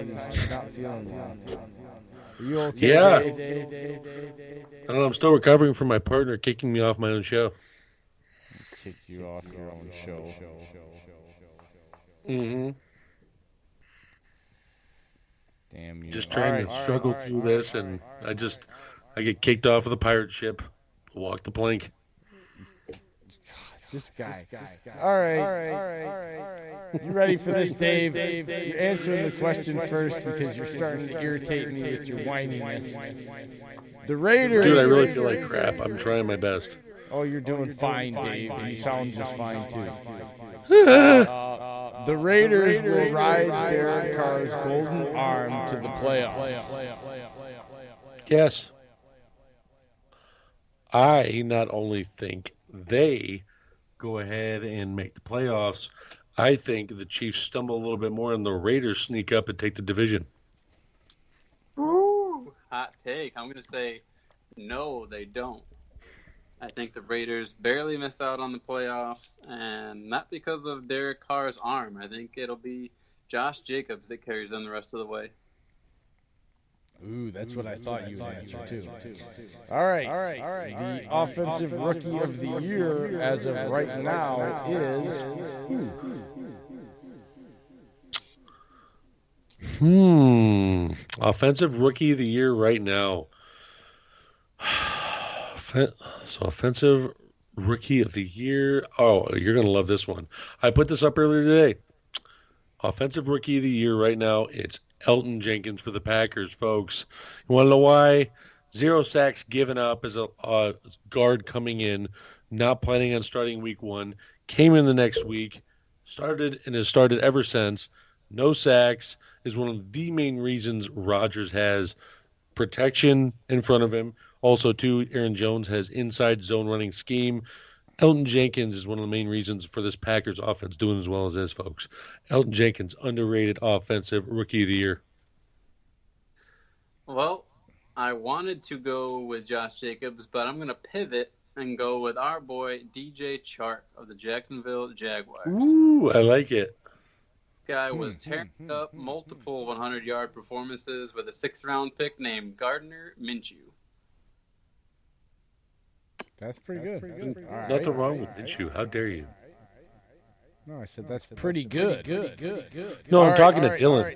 he's not feeling well. Are you okay, Yeah. Dave? I don't know. I'm still recovering from my partner kicking me off my own show. Kick you off your own show. Hmm. Damn you. Just All trying to right. struggle through this, and I get kicked off of the pirate ship, walk the plank. This guy. All right. You ready for this, Dave? You're answering the question first because you're starting to irritate me with your whininess. The Dude, I Raiders. really feel like crap. I'm trying my best. Oh, you're doing fine, Dave. You sound just fine, too. The Raiders will ride Derek Carr's golden arm to the playoffs. Yes. I not only think they go ahead and make the playoffs, I think the Chiefs stumble a little bit more and the Raiders sneak up and take the division. Ooh, hot take. I'm going to say no, they don't. I think the Raiders barely miss out on the playoffs, and not because of Derek Carr's arm. I think it'll be Josh Jacobs that carries them the rest of the way. Ooh, that's what I thought you would answer, too. All right. The offensive rookie of the year as of right now is... Offensive rookie of the year right now. So offensive rookie of the year. Oh, you're going to love this one. I put this up earlier today. Offensive rookie of the year right now, it's Elton Jenkins for the Packers, folks. You want to know why? 0 sacks given up as a guard coming in, not planning on starting week 1, came in the next week, started and has started ever since. No sacks is one of the main reasons Rodgers has protection in front of him. Also, too, Aaron Jones has inside zone running scheme. Elton Jenkins is one of the main reasons for this Packers offense doing as well as this, folks. Elton Jenkins, underrated offensive rookie of the year. Well, I wanted to go with Josh Jacobs, but I'm going to pivot and go with our boy DJ Chark of the Jacksonville Jaguars. Ooh, I like it. Guy was tearing up multiple 100-yard performances with a 6th-round pick named Gardner Minshew. That's pretty good. Nothing wrong with Minshew. How dare you? No, I said that's pretty good. No, I'm talking to Dillon.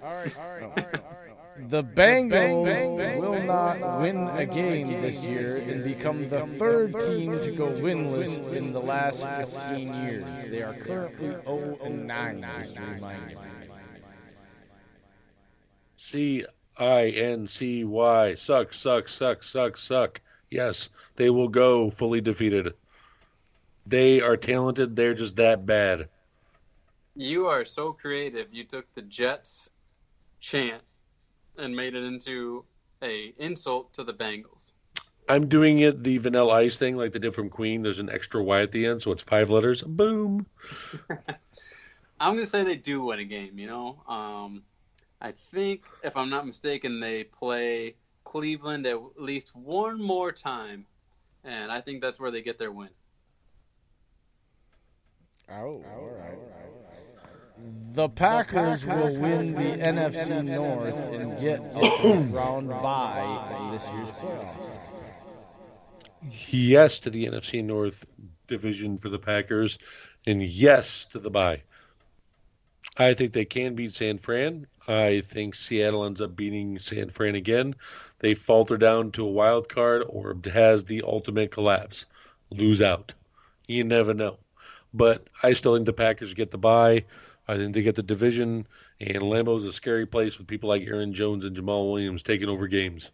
The Bengals will not win a game this year and become the 3rd team to go winless in the last 15 years. They are currently 0-9, just to remind you. CINCY. Suck. Yes, they will go fully defeated. They are talented. They're just that bad. You are so creative. You took the Jets chant and made it into a insult to the Bengals. I'm doing it the Vanilla Ice thing like they did from Queen. There's an extra Y at the end, so it's 5 letters. Boom. I'm going to say they do win a game, you know. I think, if I'm not mistaken, they play Cleveland at least one more time, and I think that's where they get their win. All right. The Packers will win the NFC North and get a 1st round bye in this year's playoffs. Yes to the NFC North division for the Packers, and yes to the bye. I think they can beat San Fran. I think Seattle ends up beating San Fran again. They falter down to a wild card or has the ultimate collapse. Lose out. You never know. But I still think the Packers get the bye. I think they get the division. And Lambeau's a scary place with people like Aaron Jones and Jamal Williams taking over games.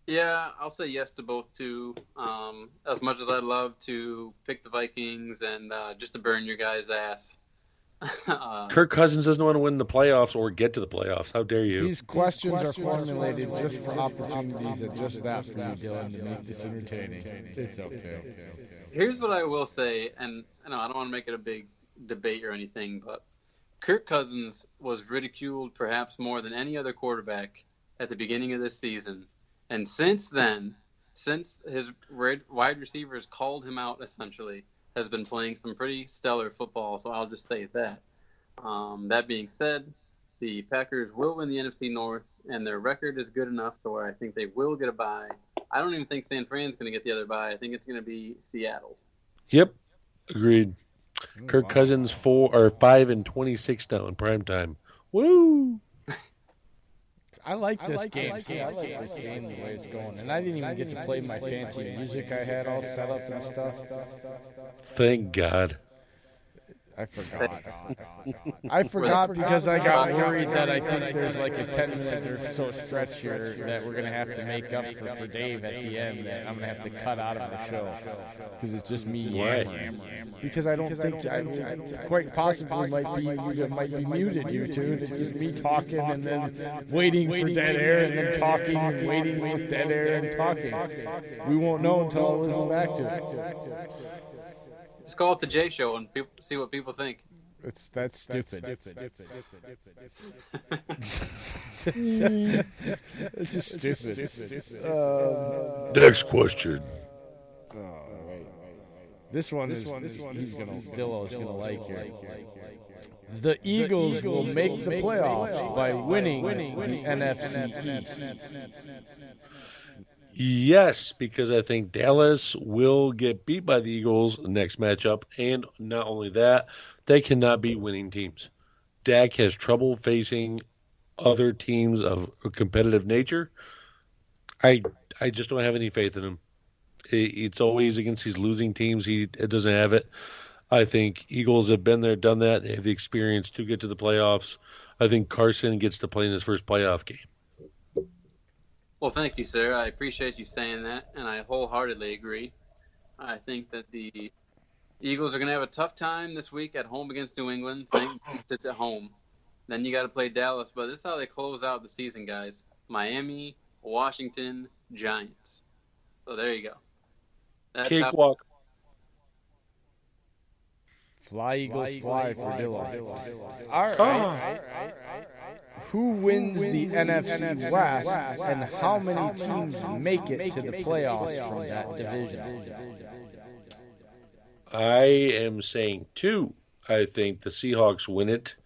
Yeah, I'll say yes to both too. As much as I'd love to pick the Vikings and just to burn your guys' ass. Kirk Cousins doesn't want to win the playoffs or get to the playoffs. How dare you? These questions are formulated just for opportunities at just that for you, Dillon, to make this entertaining. It's okay. Here's what I will say, and I don't want to make it a big debate or anything, but Kirk Cousins was ridiculed perhaps more than any other quarterback at the beginning of this season. And since then, since his wide receivers called him out essentially, has been playing some pretty stellar football, so I'll just say that. That being said, The Packers will win the NFC North, and their record is good enough to where I think they will get a bye. I don't even think San Fran's going to get the other bye. I think it's going to be Seattle. Yep, agreed. Kirk Cousins 5-26 now in prime time. Woo! I like this game. I like this game the way it's going. And I didn't even get to play my fancy music I had all set up and stuff. Thank God. I forgot. I forgot because I got worried that I think there's like a 10-minute or so stretch here that we're going to have to make up for Dave at the end that I'm going to have to cut out of the show because it's just me yammering. Because I don't think I quite possibly might be muted, you two. It's just me talking and then waiting for dead air and then talking and waiting with dead air and talking. We won't know until I listen back to it. Just call it the J Show and see what people think. That's stupid. It's just stupid. Next question. This one is Dillon's gonna like here. The Eagles will make the playoffs by winning the NFC East. Yes, because I think Dallas will get beat by the Eagles the next matchup, and not only that, they cannot beat winning teams. Dak has trouble facing other teams of a competitive nature. I just don't have any faith in him. It's always against these losing teams. He doesn't have it. I think Eagles have been there, done that. They have the experience to get to the playoffs. I think Carson gets to play in his first playoff game. Well, thank you, sir. I appreciate you saying that, and I wholeheartedly agree. I think that the Eagles are going to have a tough time this week at home against New England. It's at home. Then you got to play Dallas, but this is how they close out the season, guys. Miami, Washington, Giants. So there you go. That's Cakewalk. Fly, Eagles, fly for Dillon. All right. Who wins the NFC West, and how many teams make it to the playoffs from that division? I am saying 2. I think the Seahawks win it.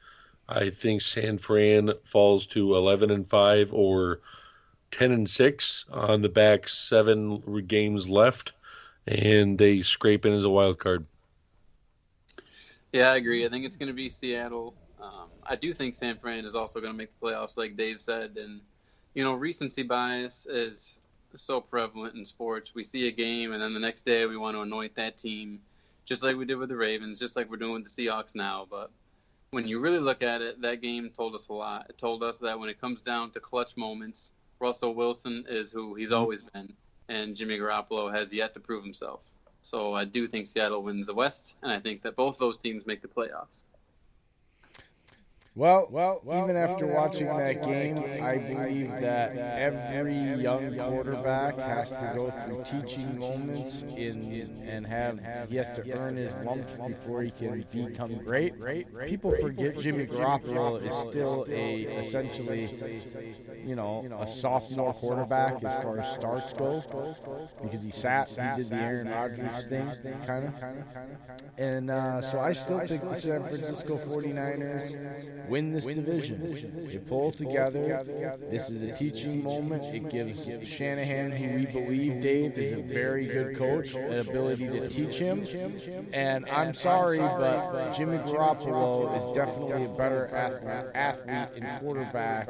I think San Fran falls to 11-5 or 10-6 on the back 7 games left, and they scrape in as a wild card. Yeah, I agree. I think it's going to be Seattle. I do think San Fran is also going to make the playoffs, like Dave said. And, recency bias is so prevalent in sports. We see a game, and then the next day we want to anoint that team, just like we did with the Ravens, just like we're doing with the Seahawks now. But when you really look at it, that game told us a lot. It told us that when it comes down to clutch moments, Russell Wilson is who he's always been, and Jimmy Garoppolo has yet to prove himself. So I do think Seattle wins the West, and I think that both those teams make the playoffs. Well, even after watching that game, I believe that every young quarterback has to go through teaching moments he has to earn his lumps before he can become great. People forget Jimmy Garoppolo is still essentially a sophomore quarterback as far as starts go, because he did the Aaron Rodgers thing, kind of. And so I still think the San Francisco 49ers win this division. They pull together. This is a teaching moment. It gives Shanahan, who we believe, Dave, is a very good coach, an ability to teach him. And I'm sorry, but Jimmy Garoppolo is definitely a better athlete and quarterback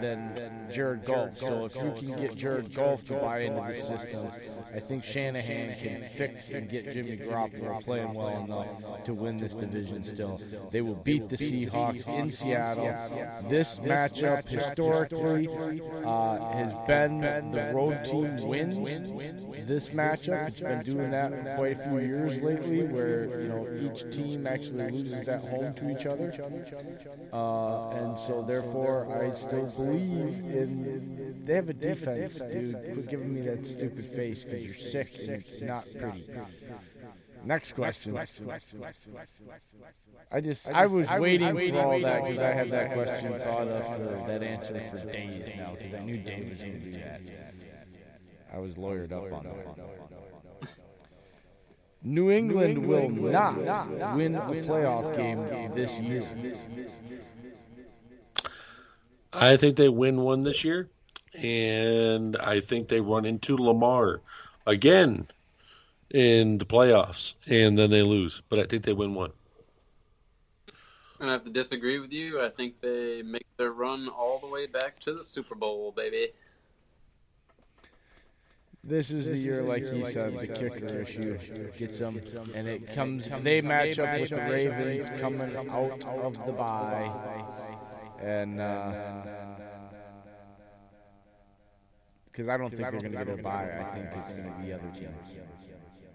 than Jared Goff. So if you can get Jared Goff to buy into the system, I think Shanahan can fix and get Jimmy Garoppolo playing well enough to win this division still. They will beat the Seahawks in Seattle. This matchup historically has been the road team wins this matchup. It's been doing that for quite a few years lately, where each team actually loses at home to each other, and so therefore I still believe in. They have a defense, dude. Quit giving me that stupid face because you're sick and you're not pretty. Next question. I was waiting for all that because I had that question thought of for that answer for days now, because I knew Dave was going to do that. I was lawyered up on that. New England will not win a playoff game this year. I think they win one this year, and I think they run into Lamar again in the playoffs, and then they lose. But I think they win one. I'm going to have to disagree with you. I think they make their run all the way back to the Super Bowl, baby. This is the year, like he said, the kicker issue gets them, and it comes. They match up with the Ravens coming out of the bye, and because I don't think they're going to get a bye. I think it's going to be other teams.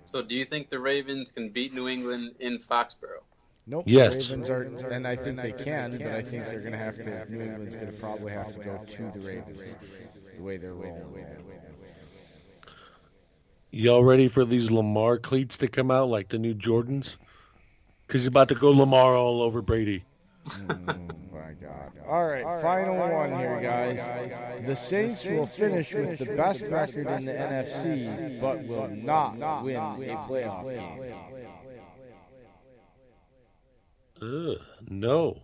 So, do you think the Ravens can beat New England in Foxborough? Nope. Yes. The Ravens are, and I think they can, but I think they're going to have to. New England's going to probably have to go to the Ravens, the way they're rolling. Y'all ready for these Lamar cleats to come out like the new Jordans? Because he's about to go Lamar all over Brady. My God. All right, final one here, guys. The Saints will finish with the best record in the NFC, but will not win a playoff game. No.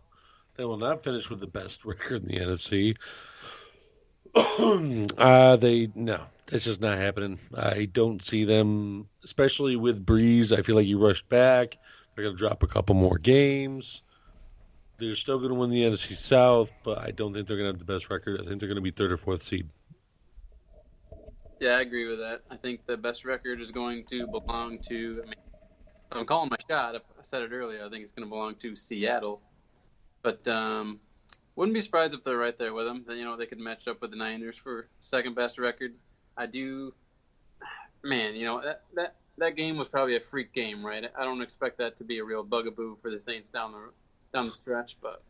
They will not finish with the best record in the NFC. No. That's just not happening. I don't see them, especially with Breeze. I feel like he rushed back. They're going to drop a couple more games. They're still going to win the NFC South, but I don't think they're going to have the best record. I think they're going to be third or fourth seed. Yeah, I agree with that. I think the best record is going to belong to, I'm calling my shot. I said it earlier. I think it's going to belong to Seattle. But wouldn't be surprised if they're right there with them. Then, they could match up with the Niners for second best record. I do, man, that game was probably a freak game, right? I don't expect that to be a real bugaboo for the Saints down the stretch, but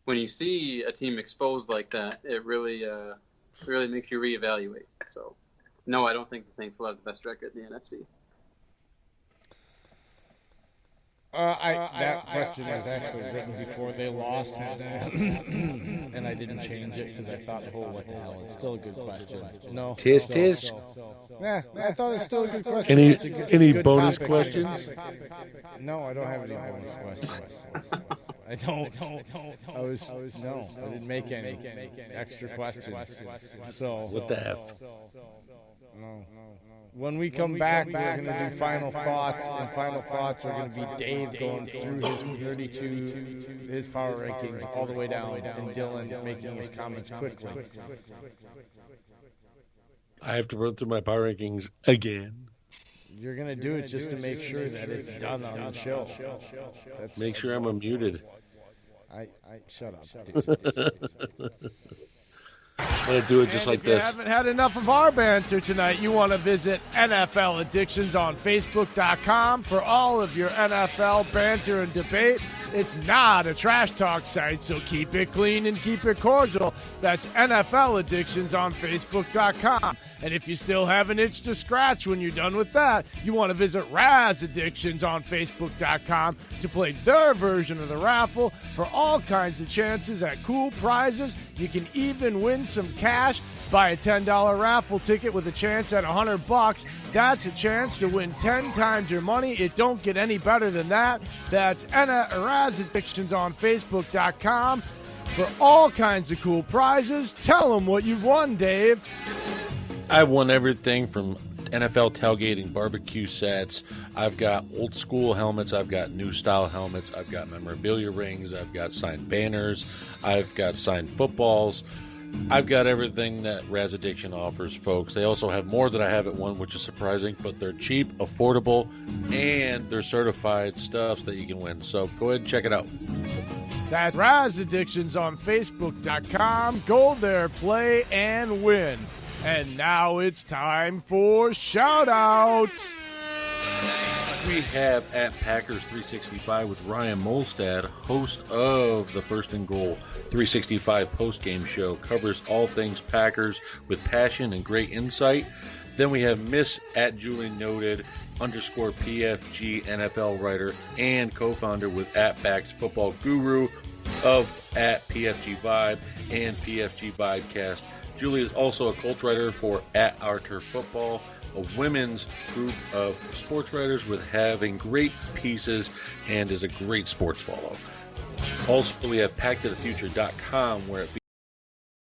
when you see a team exposed like that, it really makes you reevaluate. So, no, I don't think the Saints will have the best record in the NFC. That question was actually written before they lost, and I didn't change it because I thought, what the hell? It's still a good question. No. Tis. Yeah, I thought it's still a good question. Any bonus questions? No, I don't have any bonus questions. I don't. I didn't make any extra questions. So What the F? No. When we come back, we're going to do final thoughts, and final thoughts are going to be Dave going through his 32, his power rankings all the way down, and Dillon making his comments quickly. I have to run through my power rankings again. You're going to do it just to make sure that it's done on the show. Make sure I'm unmuted. Shut up. I'm going to do it just like this. If you haven't had enough of our banter tonight, you want to visit NFL Addictions on Facebook.com for all of your NFL banter and debate. It's not a trash talk site, so keep it clean and keep it cordial. That's NFL Addictions on Facebook.com. And if you still have an itch to scratch when you're done with that, you want to visit Raz Addictions on Facebook.com to play their version of the raffle for all kinds of chances at cool prizes. You can even win some cash. Buy a $10 raffle ticket with a chance at $100. That's a chance to win 10 times your money. It don't get any better than that. That's Raz Addictions on Facebook.com for all kinds of cool prizes. Tell them what you've won, Dave. I've won everything from NFL tailgating barbecue sets. I've got old school helmets. I've got new style helmets. I've got memorabilia rings. I've got signed banners. I've got signed footballs. I've got everything that Raz Addiction offers, folks. They also have more that I haven't won, which is surprising, but they're cheap, affordable, and they're certified stuffs that you can win. So go ahead and check it out. That's Raz Addictions on Facebook.com. Go there, play, and win. And now it's time for shout-outs. We have at Packers 365 with Ryan Molstad, host of the First and Goal 365 post-game show, covers all things Packers with passion and great insight. Then we have Miss at Julie Noted _ PFG NFL writer and co-founder with at Backs Football Guru of at PFG Vibe and PFG Vibecast. Julie is also a cult writer for at Our Turf Football, a women's group of sports writers with having great pieces and is a great sports follow. Also, we have PackToTheFuture.com where it